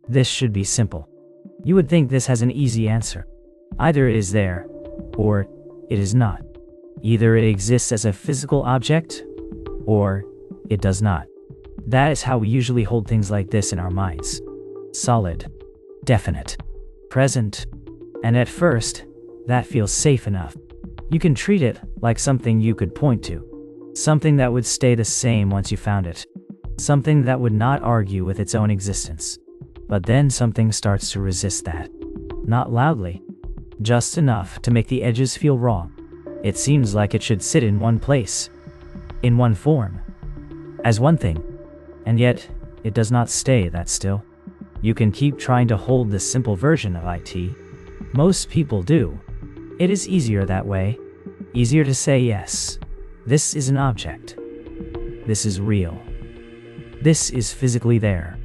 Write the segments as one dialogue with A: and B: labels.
A: This should be simple. You would think this has an easy answer. Either it is there, or it is not. Either it exists as a physical object, or it does not. That is how we usually hold things like this in our minds. Solid, definite, present, and at first, that feels safe enough. You can treat it like something you could point to. Something that would stay the same once you found it. Something that would not argue with its own existence. But then something starts to resist that. Not loudly. Just enough to make the edges feel wrong. It seems like it should sit in one place. In one form. As one thing. And yet, it does not stay that still. You can keep trying to hold this simple version of it. Most people do. It is easier that way. Easier to say yes. This is an object. This is real. This is physically there.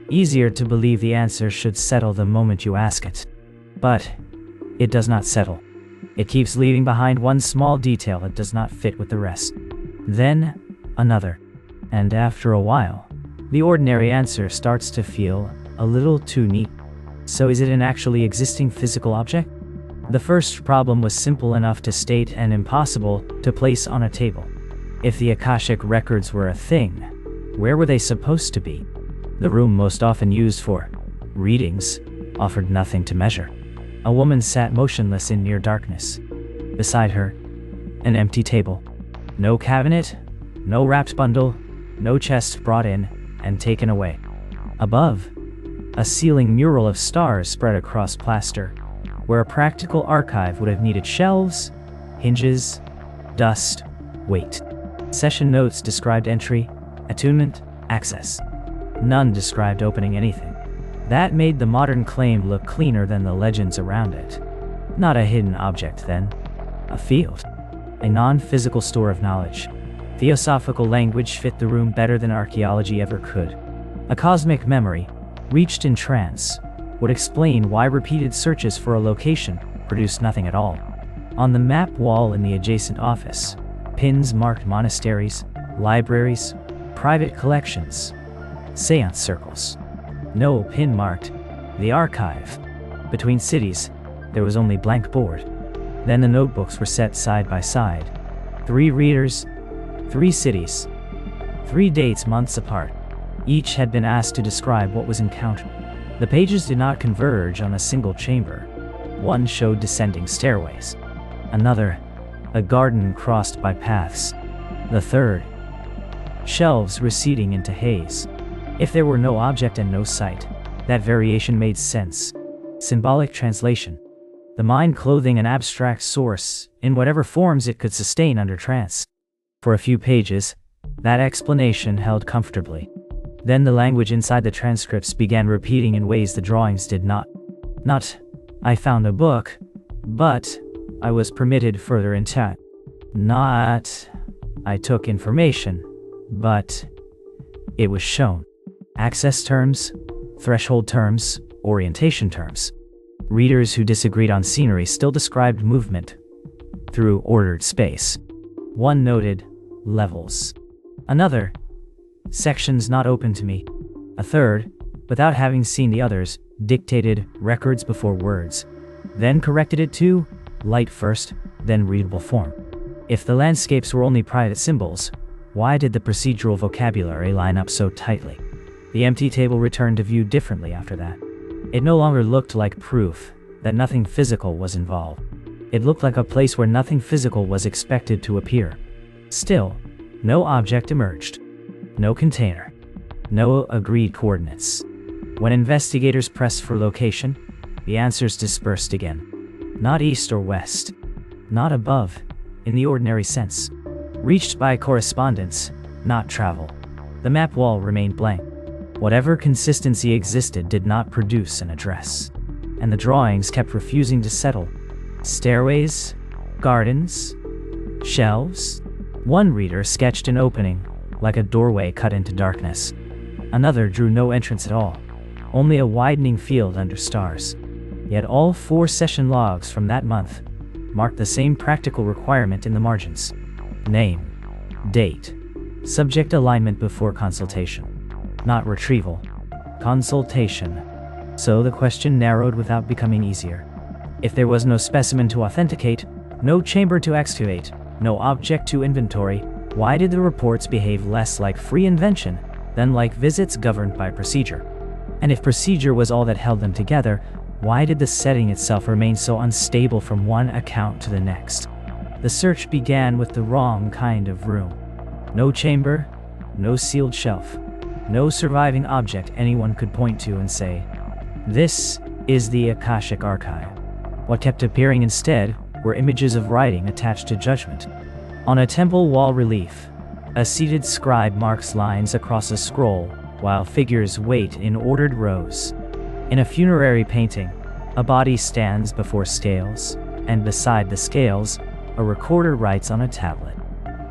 A: Easier to believe the answer should settle the moment you ask it. But it does not settle. It keeps leaving behind one small detail that does not fit with the rest. Then, another. And after a while, the ordinary answer starts to feel a little too neat. So is it an actually existing physical object? The first problem was simple enough to state and impossible to place on a table. If the Akashic Records were a thing, where were they supposed to be? The room most often used for readings offered nothing to measure. A woman sat motionless in near darkness. Beside her, an empty table. No cabinet, no wrapped bundle, no chest brought in and taken away. Above, a ceiling mural of stars spread across plaster, where a practical archive would have needed shelves, hinges, dust, weight. Session notes described entry, attunement, access. None described opening anything. That made the modern claim look cleaner than the legends around it. Not a hidden object then. A field. A non-physical store of knowledge. Theosophical language fit the room better than archaeology ever could. A cosmic memory, reached in trance, would explain why repeated searches for a location produced nothing at all. On the map wall in the adjacent office, pins marked monasteries, libraries, private collections, seance circles. No pin marked the archive. Between cities, there was only blank board. Then the notebooks were set side by side. 3 readers, 3 cities, 3 dates months apart. Each had been asked to describe what was encountered. The pages did not converge on a single chamber. One showed descending stairways. Another, a garden crossed by paths. The third, shelves receding into haze. If there were no object and no sight, that variation made sense. Symbolic translation. The mind clothing an abstract source in whatever forms it could sustain under trance. For a few pages, that explanation held comfortably. Then the language inside the transcripts began repeating in ways the drawings did not. Not, I found a book, but I was permitted further intent. Not, I took information, but it was shown. Access terms, threshold terms, orientation terms. Readers who disagreed on scenery still described movement through ordered space. One noted levels. Another, sections not open to me. A third, without having seen the others, dictated records before words, then corrected it to light first, then readable form. If the landscapes were only private symbols, why did the procedural vocabulary line up so tightly? The empty table returned to view differently after that. It no longer looked like proof that nothing physical was involved. It looked like a place where nothing physical was expected to appear. Still, no object emerged. No container. No agreed coordinates. When investigators pressed for location, the answers dispersed again. Not east or west. Not above, in the ordinary sense. Reached by correspondence, not travel. The map wall remained blank. Whatever consistency existed did not produce an address. And the drawings kept refusing to settle. Stairways, gardens, shelves. One reader sketched an opening, like a doorway cut into darkness. Another drew no entrance at all, only a widening field under stars. Yet all 4 session logs from that month marked the same practical requirement in the margins. Name, date, subject alignment before consultation. Not retrieval. Consultation. So the question narrowed without becoming easier. If there was no specimen to authenticate, no chamber to excavate, no object to inventory, why did the reports behave less like free invention than like visits governed by procedure? And if procedure was all that held them together, why did the setting itself remain so unstable from one account to the next? The search began with the wrong kind of room. No chamber, no sealed shelf, no surviving object anyone could point to and say, "This is the Akashic Archive." What kept appearing instead were images of writing attached to judgment. On a temple wall relief, a seated scribe marks lines across a scroll while figures wait in ordered rows. In a funerary painting, a body stands before scales, and beside the scales, a recorder writes on a tablet.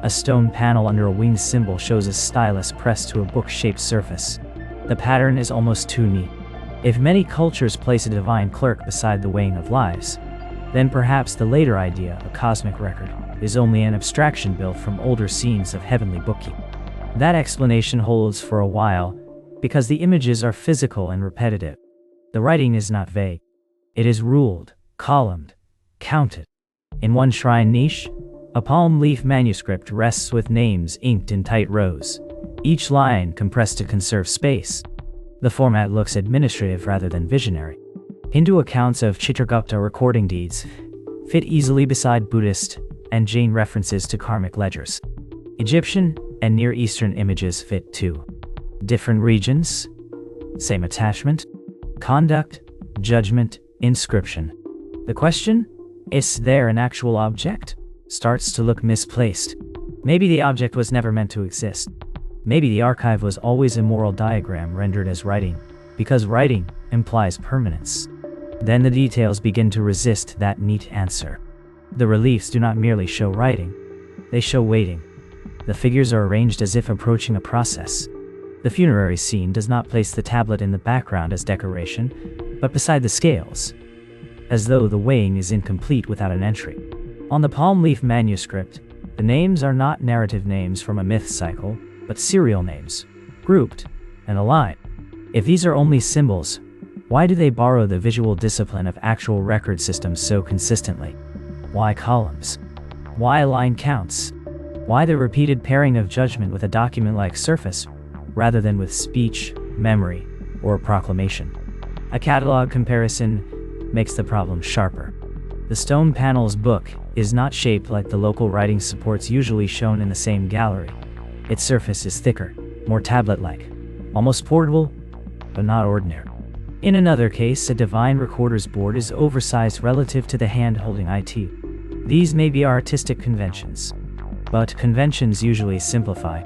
A: A stone panel under a winged symbol shows a stylus pressed to a book-shaped surface. The pattern is almost too neat. If many cultures place a divine clerk beside the weighing of lives, then perhaps the later idea, a cosmic record, is only an abstraction built from older scenes of heavenly bookkeeping. That explanation holds for a while because the images are physical and repetitive. The writing is not vague. It is ruled, columned, counted. In one shrine niche, a palm leaf manuscript rests with names inked in tight rows, each line compressed to conserve space. The format looks administrative rather than visionary. Hindu accounts of Chitragupta recording deeds fit easily beside Buddhist and Jain references to karmic ledgers. Egyptian and Near Eastern images fit too. Different regions, same attachment, conduct, judgment, inscription. The question, is there an actual object, starts to look misplaced. Maybe the object was never meant to exist. Maybe the archive was always a moral diagram rendered as writing, because writing implies permanence. Then the details begin to resist that neat answer. The reliefs do not merely show writing, they show waiting. The figures are arranged as if approaching a process. The funerary scene does not place the tablet in the background as decoration, but beside the scales, as though the weighing is incomplete without an entry. On the palm leaf manuscript, the names are not narrative names from a myth cycle, but serial names, grouped and aligned. If these are only symbols, why do they borrow the visual discipline of actual record systems so consistently? Why columns? Why line counts? Why the repeated pairing of judgment with a document-like surface, rather than with speech, memory, or proclamation? A catalog comparison makes the problem sharper. The stone panel's book is not shaped like the local writing supports usually shown in the same gallery. Its surface is thicker, more tablet-like, almost portable, but not ordinary. In another case, a divine recorder's board is oversized relative to the hand holding it. These may be artistic conventions, but conventions usually simplify.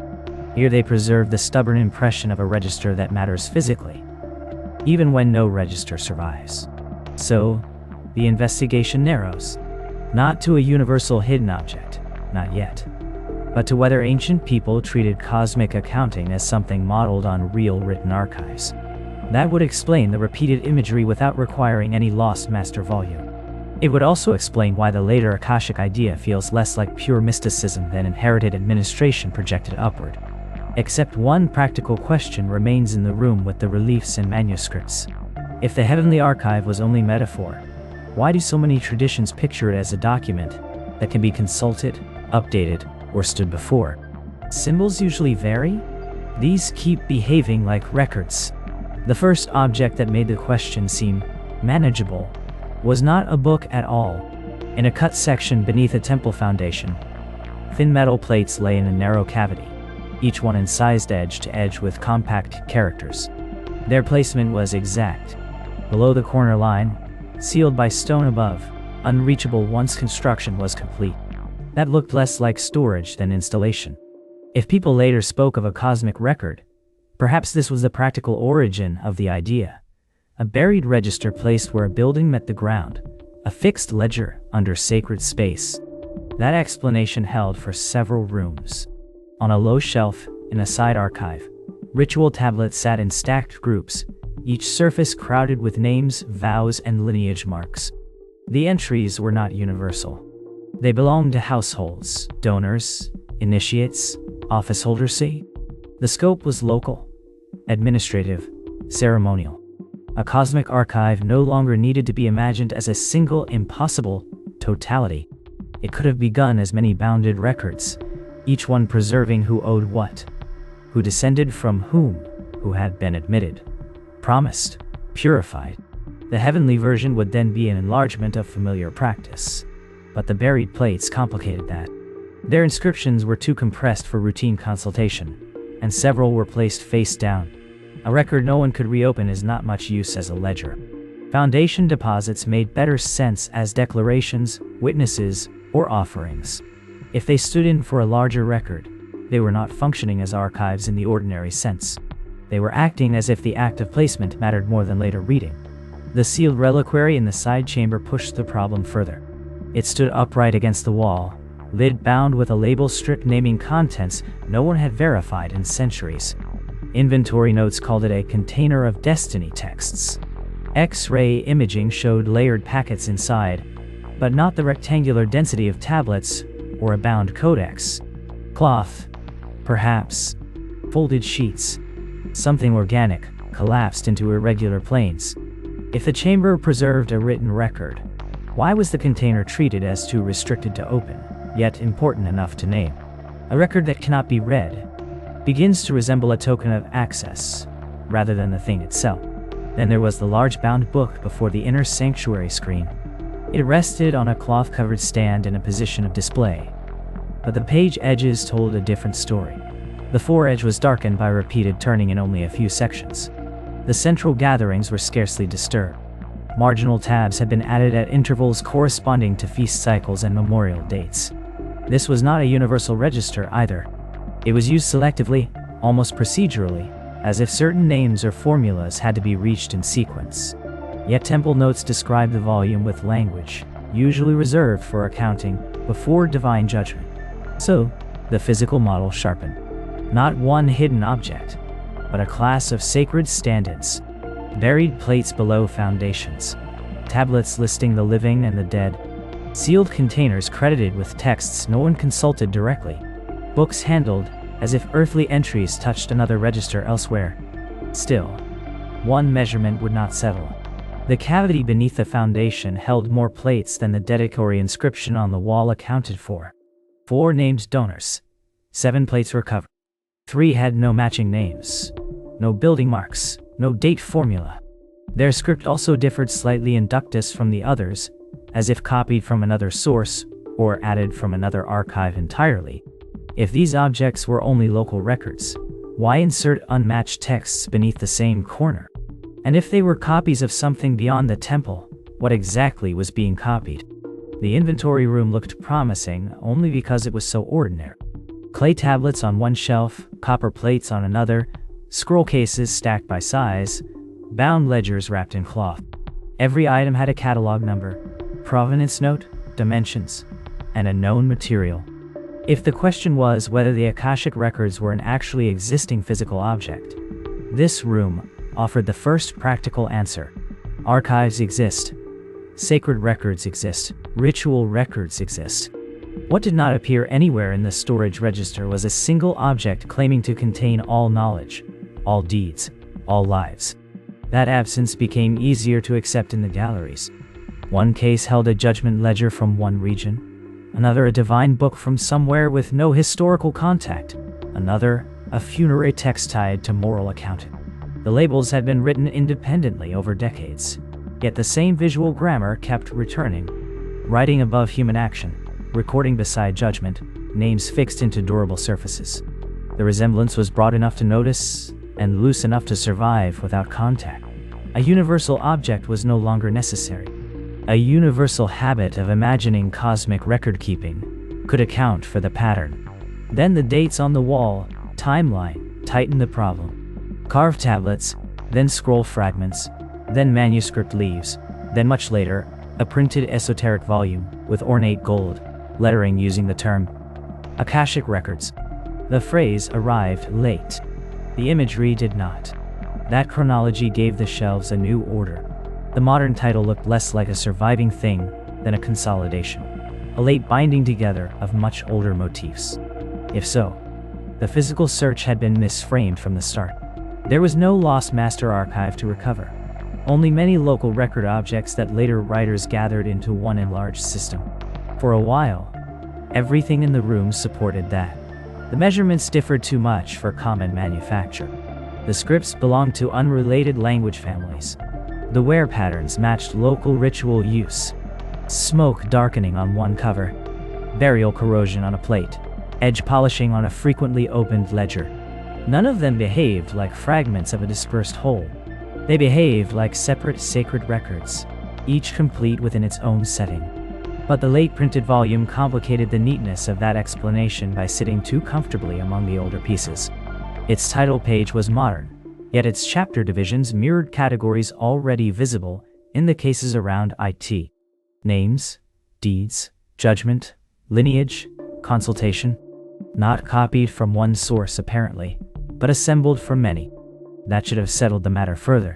A: Here they preserve the stubborn impression of a register that matters physically, even when no register survives. So, the investigation narrows, not to a universal hidden object, not yet, but to whether ancient people treated cosmic accounting as something modeled on real written archives. That would explain the repeated imagery without requiring any lost master volume. It would also explain why the later Akashic idea feels less like pure mysticism than inherited administration projected upward. Except one practical question remains in the room with the reliefs and manuscripts. If the heavenly archive was only metaphor, why do so many traditions picture it as a document that can be consulted, updated, or stood before? Symbols usually vary. These keep behaving like records. The first object that made the question seem manageable was not a book at all. In a cut section beneath a temple foundation, thin metal plates lay in a narrow cavity, each one incised edge to edge with compact characters. Their placement was exact. Below the corner line, sealed by stone above, unreachable once construction was complete. That looked less like storage than installation. If people later spoke of a cosmic record, perhaps this was the practical origin of the idea. A buried register placed where a building met the ground, a fixed ledger under sacred space. That explanation held for several rooms. On a low shelf, in a side archive, ritual tablets sat in stacked groups, each surface crowded with names, vows, and lineage marks. The entries were not universal. They belonged to households, donors, initiates, office holders. The scope was local, administrative, ceremonial. A cosmic archive no longer needed to be imagined as a single impossible totality. It could have begun as many bounded records, each one preserving who owed what, who descended from whom, who had been admitted, promised, purified. The heavenly version would then be an enlargement of familiar practice. But the buried plates complicated that. Their inscriptions were too compressed for routine consultation, and several were placed face down. A record no one could reopen is not much use as a ledger. Foundation deposits made better sense as declarations, witnesses, or offerings. If they stood in for a larger record, they were not functioning as archives in the ordinary sense. They were acting as if the act of placement mattered more than later reading. The sealed reliquary in the side chamber pushed the problem further. It stood upright against the wall, lid bound with a label strip naming contents no one had verified in centuries. Inventory notes called it a container of destiny texts. X-ray imaging showed layered packets inside, but not the rectangular density of tablets or a bound codex. Cloth, perhaps. Folded sheets. Something organic, collapsed into irregular planes. If the chamber preserved a written record, why was the container treated as too restricted to open, yet important enough to name? A record that cannot be read begins to resemble a token of access, rather than the thing itself. Then there was the large bound book before the inner sanctuary screen. It rested on a cloth-covered stand in a position of display, but the page edges told a different story. The foredge was darkened by repeated turning in only a few sections. The central gatherings were scarcely disturbed. Marginal tabs had been added at intervals corresponding to feast cycles and memorial dates. This was not a universal register either. It was used selectively, almost procedurally, as if certain names or formulas had to be reached in sequence. Yet temple notes describe the volume with language, usually reserved for accounting, before divine judgment. So, the physical model sharpened. Not one hidden object, but a class of sacred stand-ins. Buried plates below foundations. Tablets listing the living and the dead. Sealed containers credited with texts no one consulted directly. Books handled as if earthly entries touched another register elsewhere. Still, one measurement would not settle. The cavity beneath the foundation held more plates than the dedicatory inscription on the wall accounted for. 4 named donors. 7 plates were covered. 3 had no matching names. No building marks. No date formula. Their script also differed slightly in ductus from the others, as if copied from another source, or added from another archive entirely. If these objects were only local records, why insert unmatched texts beneath the same corner? And if they were copies of something beyond the temple, what exactly was being copied? The inventory room looked promising only because it was so ordinary. Clay tablets on one shelf, copper plates on another, scroll cases stacked by size, bound ledgers wrapped in cloth. Every item had a catalog number, provenance note, dimensions, and a known material. If the question was whether the Akashic Records were an actually existing physical object, this room offered the first practical answer. Archives exist. Sacred records exist. Ritual records exist. What did not appear anywhere in the storage register was a single object claiming to contain all knowledge, all deeds, all lives. That absence became easier to accept in the galleries. One case held a judgment ledger from one region, another a divine book from somewhere with no historical contact, another a funerary text tied to moral accounting. The labels had been written independently over decades, yet the same visual grammar kept returning. Writing above human action, recording beside judgment, names fixed into durable surfaces. The resemblance was broad enough to notice, and loose enough to survive without contact. A universal object was no longer necessary. A universal habit of imagining cosmic record-keeping could account for the pattern. Then the dates on the wall, timeline, tightened the problem. Carved tablets, then scroll fragments, then manuscript leaves, then much later, a printed esoteric volume with ornate gold lettering using the term Akashic Records. The phrase arrived late. The imagery did not. That chronology gave the shelves a new order. The modern title looked less like a surviving thing than a consolidation, a late binding together of much older motifs. If so, the physical search had been misframed from the start. There was no lost master archive to recover. only many local record objects that later writers gathered into one enlarged system. For a while, everything in the room supported that. The measurements differed too much for common manufacture. The scripts belonged to unrelated language families. The wear patterns matched local ritual use. Smoke darkening on one cover, burial corrosion on a plate, edge polishing on a frequently opened ledger. None of them behaved like fragments of a dispersed whole. They behaved like separate sacred records, each complete within its own setting. But the late printed volume complicated the neatness of that explanation by sitting too comfortably among the older pieces. Its title page was modern, yet its chapter divisions mirrored categories already visible in the cases around it. Names, deeds, judgment, lineage, consultation. Not copied from one source apparently, but assembled from many. That should have settled the matter further.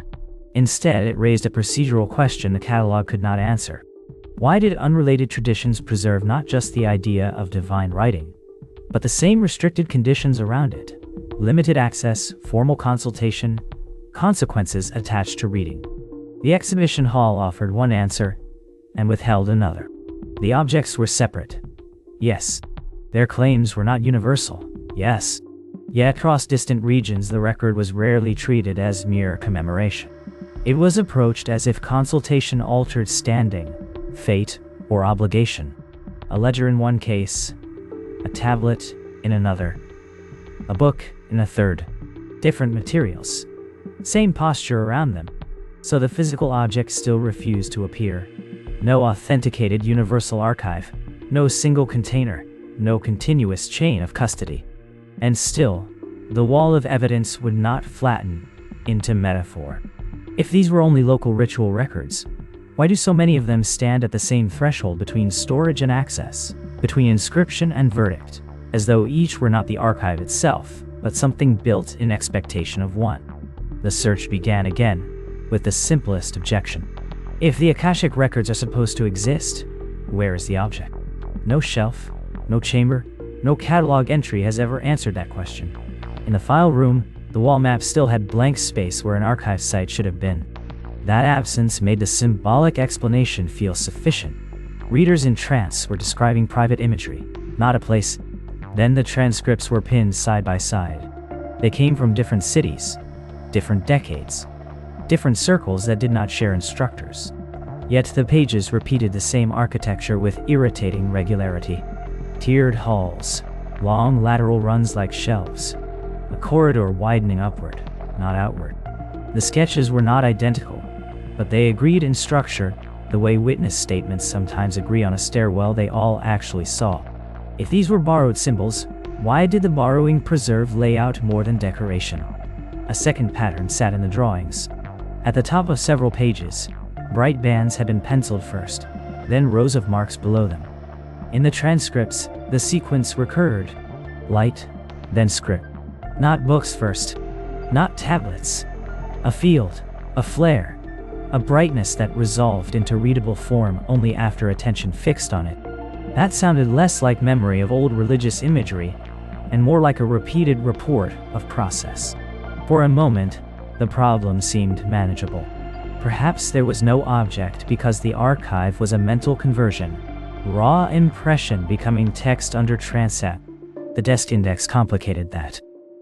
A: Instead, it raised a procedural question the catalog could not answer. Why did unrelated traditions preserve not just the idea of divine writing, but the same restricted conditions around it? Limited access, formal consultation, consequences attached to reading. The exhibition hall offered one answer and withheld another. The objects were separate. Yes. Their claims were not universal. Yes. Yet across distant regions the record was rarely treated as mere commemoration. It was approached as if consultation altered standing, fate, or obligation. A ledger in one case, a tablet in another, a book in a third. Different materials, same posture around them, so the physical objects still refused to appear. No authenticated universal archive, no single container, no continuous chain of custody. And still, the wall of evidence would not flatten into metaphor. If these were only local ritual records, why do so many of them stand at the same threshold between storage and access, between inscription and verdict, as though each were not the archive itself, but something built in expectation of one? The search began again, with the simplest objection. If the Akashic Records are supposed to exist, where is the object? No shelf, no chamber, no catalog entry has ever answered that question. In the file room, the wall map still had blank space where an archive site should have been. That absence made the symbolic explanation feel sufficient. Readers in trance were describing private imagery, not a place. Then the transcripts were pinned side by side. They came from different cities, different decades, different circles that did not share instructors. Yet the pages repeated the same architecture with irritating regularity. Tiered halls, long lateral runs like shelves, a corridor widening upward, not outward. The sketches were not identical, but they agreed in structure, the way witness statements sometimes agree on a stairwell they all actually saw. If these were borrowed symbols, why did the borrowing preserve layout more than decoration? A second pattern sat in the drawings. At the top of several pages, bright bands had been penciled first, then rows of marks below them. In the transcripts, the sequence recurred. Light, then script. Not books first, not tablets. A field, a flare, a brightness that resolved into readable form only after attention fixed on it. That sounded less like memory of old religious imagery and more like a repeated report of process. For a moment, the problem seemed manageable. Perhaps there was no object because the archive was a mental conversion, raw impression becoming text under transept. The desk index complicated that.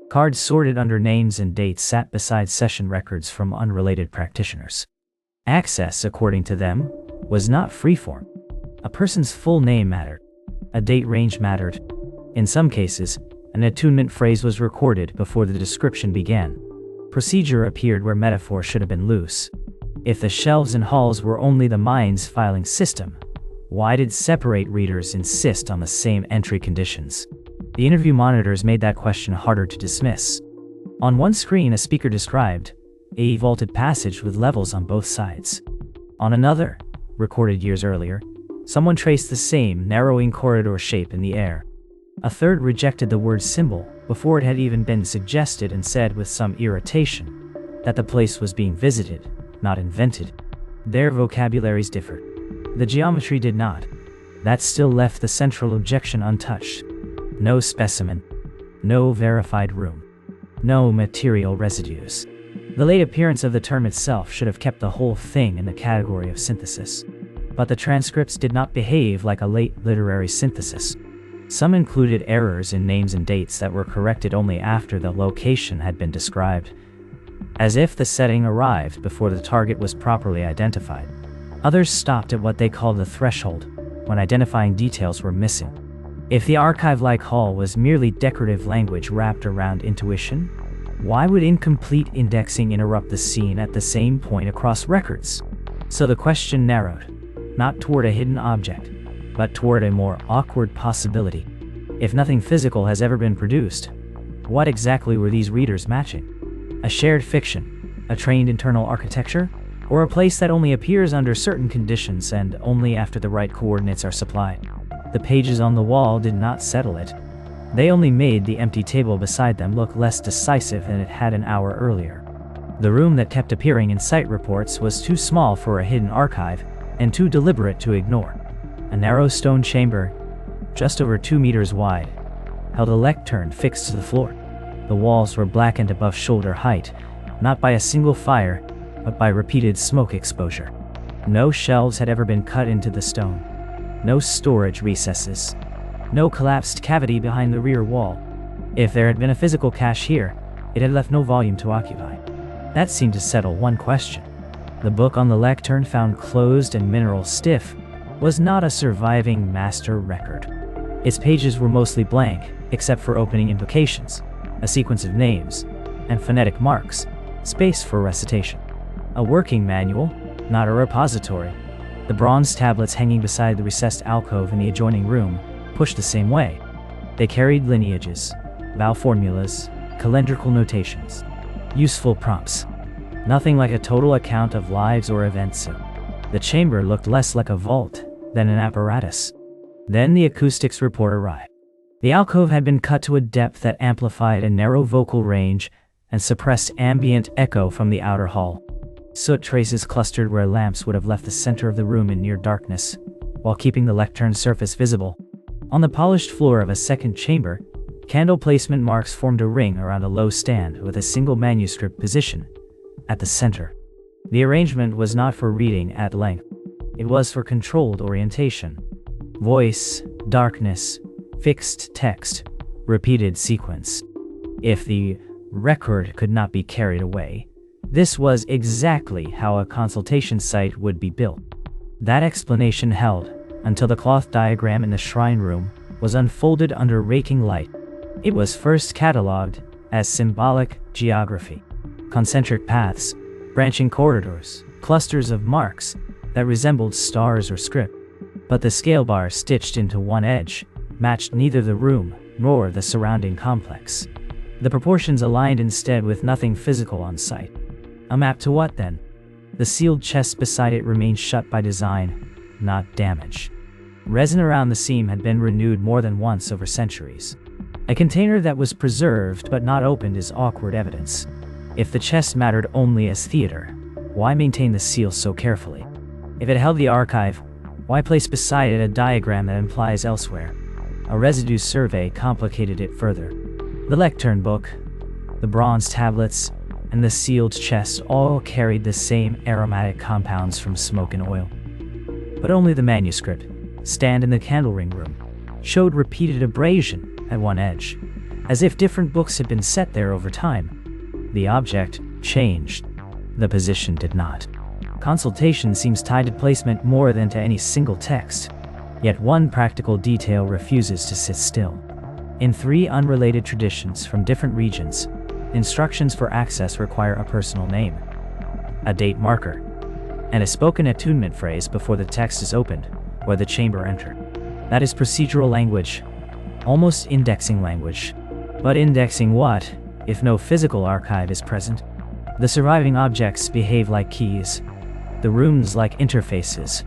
A: Cards sorted under names and dates sat beside session records from unrelated practitioners. Access, according to them, was not freeform. A person's full name mattered. A date range mattered. In some cases, an attunement phrase was recorded before the description began. Procedure appeared where metaphor should have been loose. If the shelves and halls were only the mind's filing system, why did separate readers insist on the same entry conditions? The interview monitors made that question harder to dismiss. On one screen, a speaker described a vaulted passage with levels on both sides. On another, recorded years earlier, someone traced the same narrowing corridor shape in the air. A third rejected the word symbol before it had even been suggested and said with some irritation that the place was being visited, not invented. Their vocabularies differed. The geometry did not. That still left the central objection untouched. No specimen, no verified room, no material residues. The late appearance of the term itself should have kept the whole thing in the category of synthesis. But the transcripts did not behave like a late literary synthesis. Some included errors in names and dates that were corrected only after the location had been described, as if the setting arrived before the target was properly identified. Others stopped at what they called the threshold, when identifying details were missing. If the archive-like hall was merely decorative language wrapped around intuition, why would incomplete indexing interrupt the scene at the same point across records? So the question narrowed, not toward a hidden object, but toward a more awkward possibility. If nothing physical has ever been produced, what exactly were these readers matching? A shared fiction, a trained internal architecture, or a place that only appears under certain conditions and only after the right coordinates are supplied? The pages on the wall did not settle it. They only made the empty table beside them look less decisive than it had an hour earlier. The room that kept appearing in site reports was too small for a hidden archive and too deliberate to ignore. A narrow stone chamber, just over 2 meters wide, held a lectern fixed to the floor. The walls were blackened above shoulder height, not by a single fire, but by repeated smoke exposure. No shelves had ever been cut into the stone. No storage recesses. No collapsed cavity behind the rear wall. If there had been a physical cache here, it had left no volume to occupy. That seemed to settle one question. The book on the lectern, found closed and mineral stiff, was not a surviving master record. Its pages were mostly blank, except for opening implications, a sequence of names, and phonetic marks, space for recitation. A working manual, not a repository. The bronze tablets hanging beside the recessed alcove in the adjoining room pushed the same way. They carried lineages, vowel formulas, calendrical notations, useful prompts. Nothing like a total account of lives or events. The chamber looked less like a vault than an apparatus. Then the acoustics report arrived. The alcove had been cut to a depth that amplified a narrow vocal range and suppressed ambient echo from the outer hall. Soot traces clustered where lamps would have left the center of the room in near darkness, while keeping the lectern surface visible. On the polished floor of a second chamber, candle placement marks formed a ring around a low stand with a single manuscript position at the center. The arrangement was not for reading at length. It was for controlled orientation. Voice, darkness, fixed text, repeated sequence. If the record could not be carried away, this was exactly how a consultation site would be built. That explanation held until the cloth diagram in the shrine room was unfolded under raking light. It was first catalogued as symbolic geography. Concentric paths, branching corridors, clusters of marks that resembled stars or script. But the scale bar stitched into one edge matched neither the room nor the surrounding complex. The proportions aligned instead with nothing physical on site. A map to what then? The sealed chest beside it remained shut by design, not damage. Resin around the seam had been renewed more than once over centuries. A container that was preserved but not opened is awkward evidence. If the chest mattered only as theater, why maintain the seal so carefully? If it held the archive, why place beside it a diagram that implies elsewhere? A residue survey complicated it further. The lectern book, the bronze tablets, and the sealed chest all carried the same aromatic compounds from smoke and oil. But only the manuscript, stand in the candle ring room, showed repeated abrasion at one edge, as if different books had been set there over time. The object changed. The position did not. Consultation seems tied to placement more than to any single text. Yet one practical detail refuses to sit still. In 3 unrelated traditions from different regions, instructions for access require a personal name, a date marker, and a spoken attunement phrase before the text is opened or the chamber entered. That is procedural language, almost indexing language. But indexing what, if no physical archive is present? The surviving objects behave like keys, the rooms like interfaces,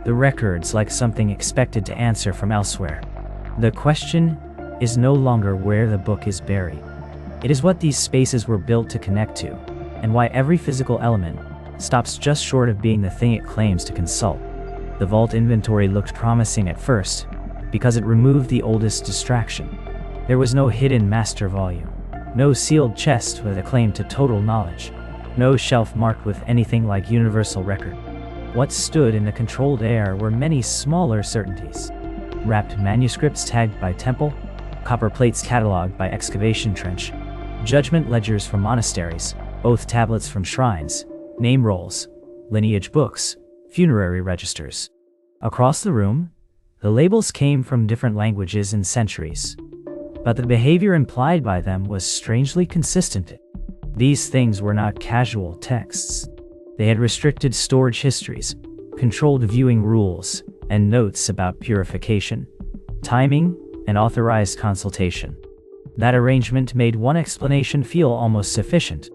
A: the records like something expected to answer from elsewhere. The question is no longer where the book is buried. It is what these spaces were built to connect to, and why every physical element stops just short of being the thing it claims to consult. The vault inventory looked promising at first, because it removed the oldest distraction. There was no hidden master volume, no sealed chest with a claim to total knowledge. no shelf marked with anything like universal record. What stood in the controlled air were many smaller certainties. Wrapped manuscripts tagged by temple, copper plates cataloged by excavation trench, judgment ledgers from monasteries, oath tablets from shrines, name rolls, lineage books, funerary registers. Across the room, the labels came from different languages and centuries, but the behavior implied by them was strangely consistent. These things were not casual texts. They had restricted storage histories, controlled viewing rules, and notes about purification, timing, and authorized consultation. That arrangement made one explanation feel almost sufficient.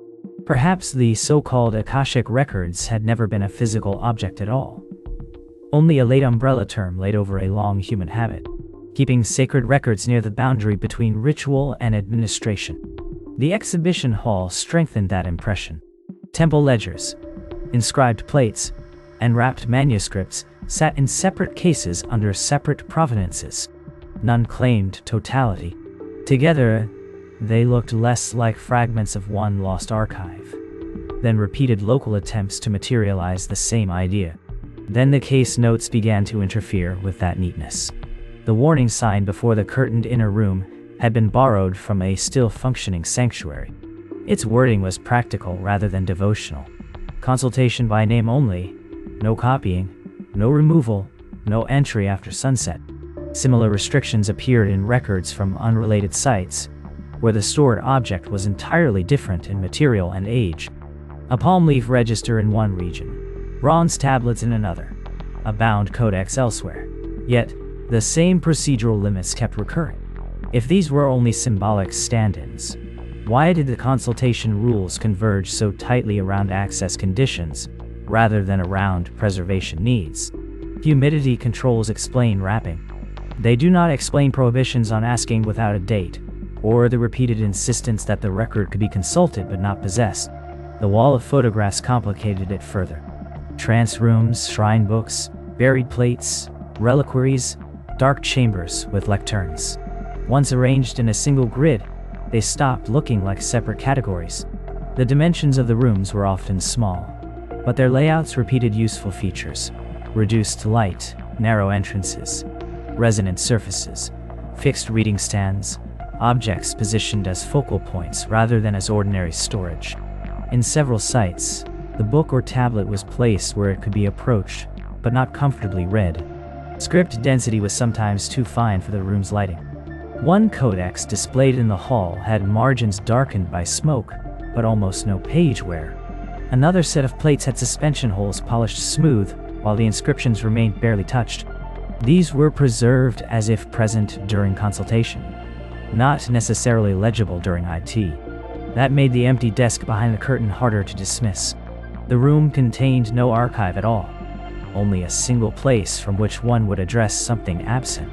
A: Perhaps the so-called Akashic Records had never been a physical object at all. Only a late umbrella term laid over a long human habit, keeping sacred records near the boundary between ritual and administration. The exhibition hall strengthened that impression. Temple ledgers, inscribed plates, and wrapped manuscripts sat in separate cases under separate provenances. None claimed totality. Together, they looked less like fragments of one lost archive than repeated local attempts to materialize the same idea. Then the case notes began to interfere with that neatness. The warning sign before the curtained inner room had been borrowed from a still-functioning sanctuary. Its wording was practical rather than devotional. Consultation by name only, no copying, no removal, no entry after sunset. Similar restrictions appeared in records from unrelated sites, where the stored object was entirely different in material and age. A palm leaf register in one region, bronze tablets in another, a bound codex elsewhere. Yet, the same procedural limits kept recurring. If these were only symbolic stand-ins, why did the consultation rules converge so tightly around access conditions, rather than around preservation needs? Humidity controls explain wrapping. They do not explain prohibitions on asking without a date, or the repeated insistence that the record could be consulted but not possessed. The wall of photographs complicated it further. Trance rooms, shrine books, buried plates, reliquaries, dark chambers with lecterns. Once arranged in a single grid, they stopped looking like separate categories. The dimensions of the rooms were often small, but their layouts repeated useful features: reduced light, narrow entrances, resonant surfaces, fixed reading stands, objects positioned as focal points rather than as ordinary storage. In several sites, the book or tablet was placed where it could be approached, but not comfortably read. Script density was sometimes too fine for the room's lighting. One codex displayed in the hall had margins darkened by smoke, but almost no page wear. Another set of plates had suspension holes polished smooth, while the inscriptions remained barely touched. These were preserved as if present during consultation, not necessarily legible during IT. That made the empty desk behind the curtain harder to dismiss. The room contained no archive at all, only a single place from which one would address something absent.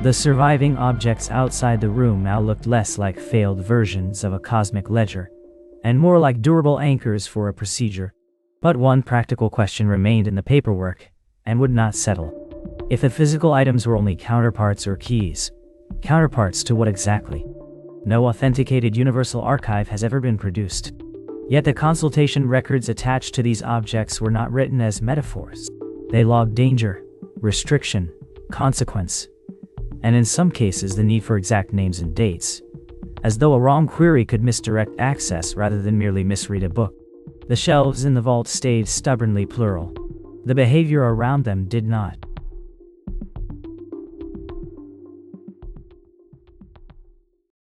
A: The surviving objects outside the room now looked less like failed versions of a cosmic ledger, and more like durable anchors for a procedure. But one practical question remained in the paperwork, and would not settle. If the physical items were only counterparts or keys, counterparts to what exactly? No authenticated universal archive has ever been produced. Yet the consultation records attached to these objects were not written as metaphors. They logged danger, restriction, consequence, and in some cases the need for exact names and dates, as though a wrong query could misdirect access rather than merely misread a book. The shelves in the vault stayed stubbornly plural. The behavior around them did not.